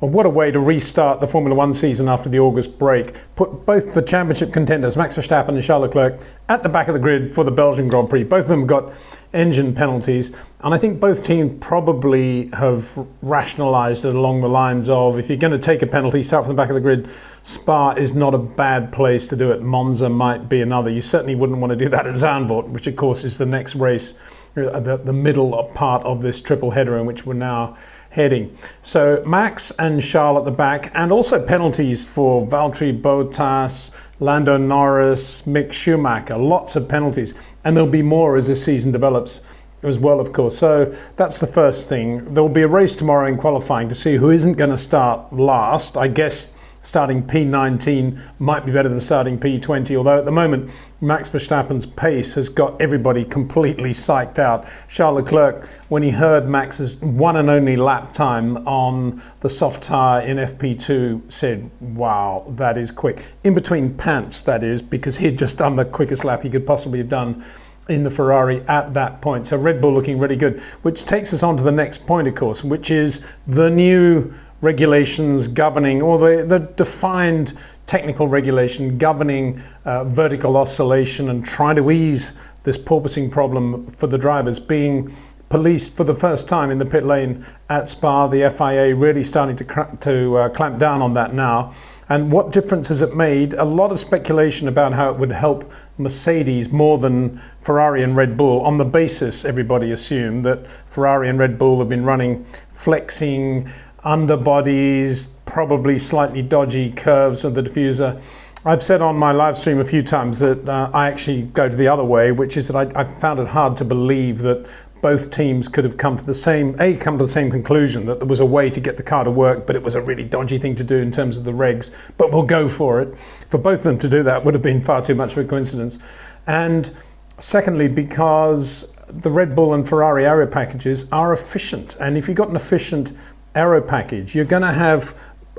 Well, what a way to restart the Formula One season after the August break. Put both the championship contenders, Max Verstappen and Charles Leclerc, at the back of the grid for the Belgian Grand Prix. Both of them got engine penalties, and I think both teams probably have rationalised it along the lines of, if you're going to take a penalty, start from the back of the grid. Spa is not a bad place to do it. Monza might be another. You certainly wouldn't want to do that at Zandvoort, which of course is the next race, the middle part of this triple header in which we're now heading. So Max and Charles at the back, and also penalties for Valtteri Bottas, Lando Norris, Mick Schumacher. Lots of penalties, and there'll be more as this season develops as well, of course. So that's the first thing. There will be a race tomorrow in qualifying to see who isn't going to start last. I guess starting P19 might be better than starting P20, although at the moment Max Verstappen's pace has got everybody completely psyched out. Charles Leclerc, when he heard Max's one and only lap time on the soft tyre in FP2, said, wow, that is quick. In between pants, that is, because he had just done the quickest lap he could possibly have done in the Ferrari at that point. So Red Bull looking really good, which takes us on to the next point, of course, which is the new regulations governing, or the defined technical regulation governing vertical oscillation and trying to ease this porpoising problem for the drivers, being policed for the first time in the pit lane at Spa. The FIA really starting to clamp down on that now. And what difference has it made? A lot of speculation about how it would help Mercedes more than Ferrari and Red Bull, on the basis, everybody assumed, that Ferrari and Red Bull have been running flexing underbodies, probably slightly dodgy curves of the diffuser. I've said on my live stream a few times that I actually go to the other way, which is that I found it hard to believe that both teams could have come to the same conclusion, that there was a way to get the car to work, but it was a really dodgy thing to do in terms of the regs. But we'll go for it. For both of them to do that would have been far too much of a coincidence. And secondly, because the Red Bull and Ferrari aero packages are efficient. And if you've got an efficient aero package, you're going to have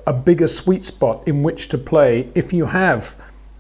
a bigger sweet spot in which to play if you have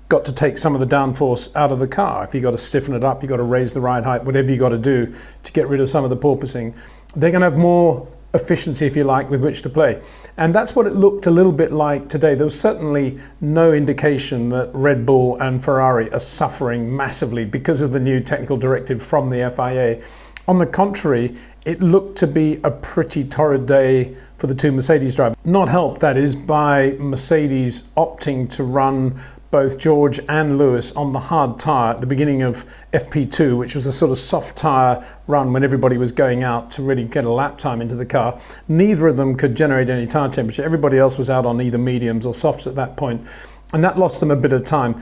got to take some of the downforce out of the car. If you've got to stiffen it up, you've got to raise the ride height, whatever you've got to do to get rid of some of the porpoising, they're going to have more efficiency, if you like, with which to play. And that's what it looked a little bit like today. There was certainly no indication that Red Bull and Ferrari are suffering massively because of the new technical directive from the FIA. On the contrary, it looked to be a pretty torrid day for the two Mercedes drivers. Not helped, that is, by Mercedes opting to run both George and Lewis on the hard tyre at the beginning of FP2, which was a sort of soft tyre run when everybody was going out to really get a lap time into the car. Neither of them could generate any tyre temperature. Everybody else was out on either mediums or softs at that point. And that lost them a bit of time.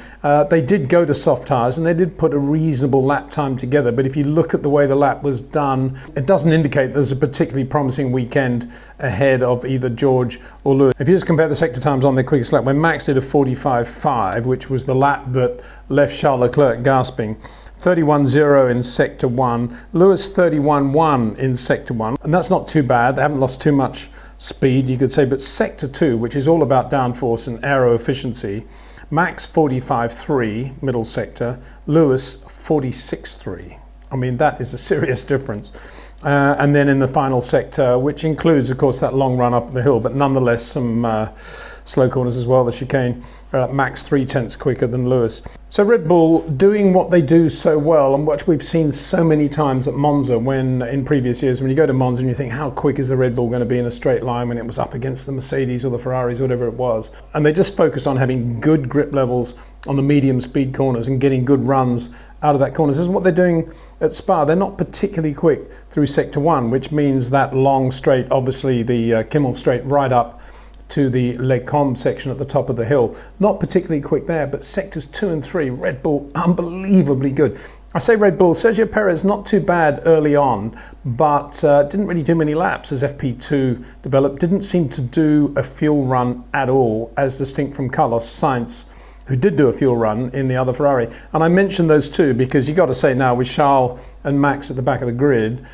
They did go to soft tyres and they did put a reasonable lap time together. But if you look at the way the lap was done, it doesn't indicate there's a particularly promising weekend ahead of either George or Lewis. If you just compare the sector times on their quickest lap, when Max did a 45.5, which was the lap that left Charles Leclerc gasping, 31.0 in Sector 1, Lewis 31.1 in Sector 1, and that's not too bad. They haven't lost too much speed, you could say, but Sector 2, which is all about downforce and aero efficiency, Max 45.3, middle sector, Lewis 46.3. I mean, that is a serious difference. And then in the final sector, which includes, of course, that long run up the hill, but nonetheless some slow corners as well, the chicane, Max 0.3 quicker than Lewis. So Red Bull doing what they do so well, and what we've seen so many times at Monza, when in previous years, when you go to Monza and you think, how quick is the Red Bull going to be in a straight line when it was up against the Mercedes or the Ferraris, or whatever it was. And they just focus on having good grip levels on the medium speed corners and getting good runs out of that corner. This is what they're doing at Spa. They're not particularly quick through Sector 1, which means that long straight, obviously the Kimmel straight right up to the Les Combes section at the top of the hill. Not particularly quick there, but sectors 2 and 3, Red Bull, unbelievably good. I say Red Bull, Sergio Perez not too bad early on, but didn't really do many laps as FP2 developed. Didn't seem to do a fuel run at all, as distinct from Carlos Sainz, who did do a fuel run in the other Ferrari. And I mentioned those two because you got to say now, with Charles and Max at the back of the grid,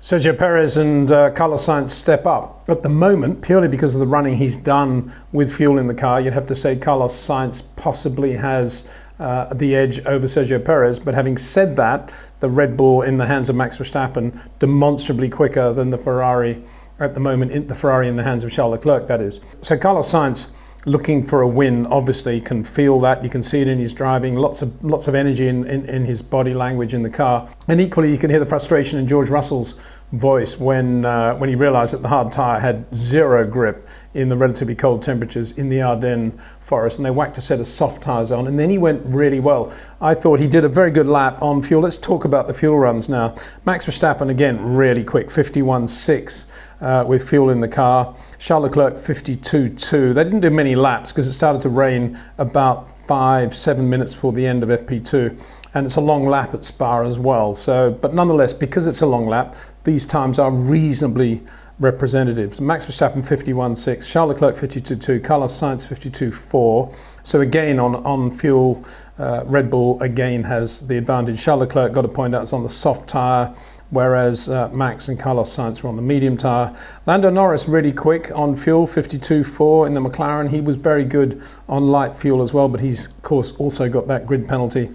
Sergio Perez and Carlos Sainz step up. At the moment, purely because of the running he's done with fuel in the car, you'd have to say Carlos Sainz possibly has the edge over Sergio Perez. But having said that, the Red Bull in the hands of Max Verstappen, demonstrably quicker than the Ferrari at the moment, in the Ferrari in the hands of Charles Leclerc, that is. So Carlos Sainz, looking for a win, obviously can feel that. You can see it in his driving, lots of energy in his body language in the car. And equally, you can hear the frustration in George Russell's voice when he realised that the hard tyre had zero grip in the relatively cold temperatures in the Ardennes forest, and they whacked a set of soft tyres on, and then he went really well. I thought he did a very good lap on fuel. Let's talk about the fuel runs now. Max Verstappen, again, really quick, 51.6 with fuel in the car. Charles Leclerc, 52.2. They didn't do many laps because it started to rain about 5-7 minutes before the end of FP2. And it's a long lap at Spa as well. So, but nonetheless, because it's a long lap, these times are reasonably representative. So Max Verstappen 51.6, Charles Leclerc 52.2, Carlos Sainz 52.4. So again, on fuel, Red Bull again has the advantage. Charles Leclerc, got to point out, is on the soft tyre, whereas Max and Carlos Sainz were on the medium tyre. Lando Norris really quick on fuel, 52.4 in the McLaren. He was very good on light fuel as well, but he's of course also got that grid penalty.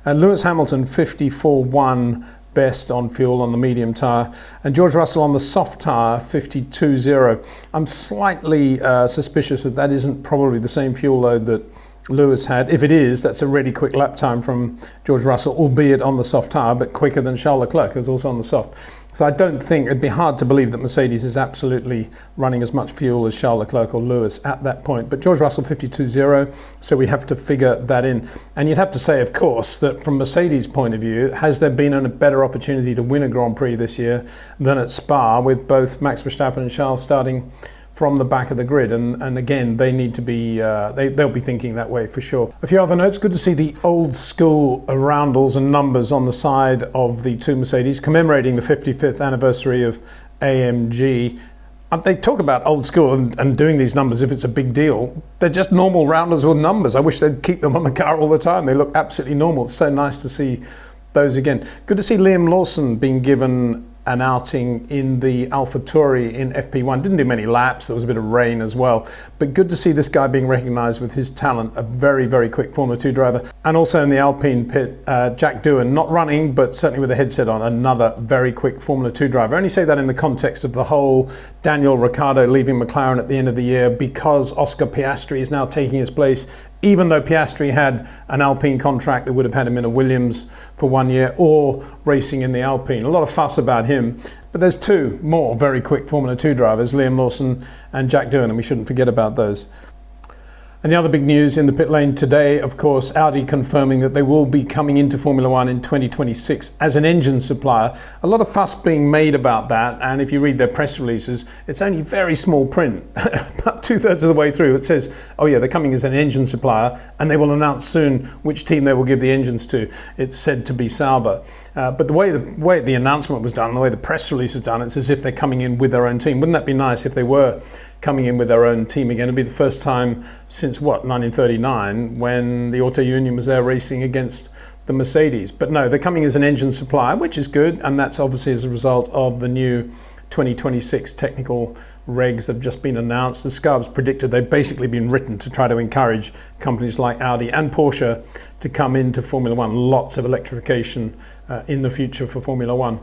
And Lewis Hamilton, 54.1 best on fuel on the medium tyre. And George Russell on the soft tyre, 52.0. I'm slightly suspicious that isn't probably the same fuel load that Lewis had. If it is, that's a really quick lap time from George Russell, albeit on the soft tyre, but quicker than Charles Leclerc, who's also on the soft. So I don't think, it'd be hard to believe that Mercedes is absolutely running as much fuel as Charles Leclerc or Lewis at that point. But George Russell 52.0, so we have to figure that in. And you'd have to say, of course, that from Mercedes' point of view, has there been a better opportunity to win a Grand Prix this year than at Spa, with both Max Verstappen and Charles starting from the back of the grid, and again, they need to be, they'll be thinking that way for sure. A few other notes, good to see the old school roundels and numbers on the side of the two Mercedes, commemorating the 55th anniversary of AMG. They talk about old school and doing these numbers if it's a big deal. They're just normal rounders with numbers. I wish they'd keep them on the car all the time. They look absolutely normal. It's so nice to see those again. Good to see Liam Lawson being given an outing in the AlphaTauri in FP1. Didn't do many laps, there was a bit of rain as well, but good to see this guy being recognised with his talent, a very, very quick Formula 2 driver. And also in the Alpine pit, Jack Doohan, not running, but certainly with a headset on, another very quick Formula 2 driver. I only say that in the context of the whole Daniel Ricciardo leaving McLaren at the end of the year, because Oscar Piastri is now taking his place, even though Piastri had an Alpine contract that would have had him in a Williams for 1 year or racing in the Alpine. A lot of fuss about him, but there's two more very quick Formula 2 drivers, Liam Lawson and Jack Doohan, and we shouldn't forget about those. And the other big news in the pit lane today, of course, Audi confirming that they will be coming into Formula 1 in 2026 as an engine supplier. A lot of fuss being made about that, and if you read their press releases, it's only very small print. About 2/3 of the way through, it says, oh yeah, they're coming as an engine supplier, and they will announce soon which team they will give the engines to. It's said to be Sauber. But the way the announcement was done, the way the press release was done, it's as if they're coming in with their own team. Wouldn't that be nice if they were coming in with their own team again? It'd be the first time since 1939, when the Auto Union was there racing against the Mercedes. But no, they're coming as an engine supplier, which is good, and that's obviously as a result of the new 2026 technical regs that have just been announced. The Scarbs predicted they've basically been written to try to encourage companies like Audi and Porsche to come into Formula 1. Lots of electrification in the future for Formula 1.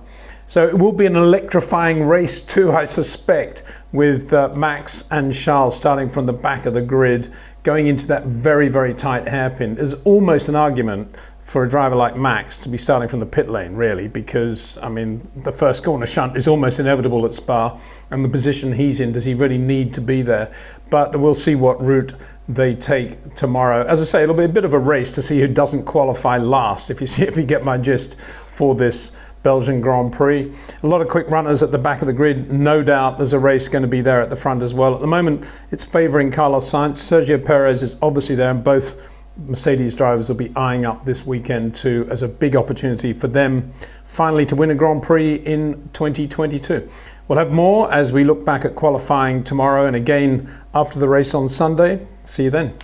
So it will be an electrifying race too, I suspect, with Max and Charles starting from the back of the grid, going into that very, very tight hairpin. There's almost an argument for a driver like Max to be starting from the pit lane, really, because, I mean, the first corner shunt is almost inevitable at Spa, and the position he's in, does he really need to be there? But we'll see what route they take tomorrow. As I say, it'll be a bit of a race to see who doesn't qualify last, if you get my gist, for this Belgian Grand Prix. A lot of quick runners at the back of the grid. No doubt there's a race going to be there at the front as well. At the moment, it's favouring Carlos Sainz. Sergio Perez is obviously there, and both Mercedes drivers will be eyeing up this weekend too as a big opportunity for them finally to win a Grand Prix in 2022. We'll have more as we look back at qualifying tomorrow and again after the race on Sunday. See you then.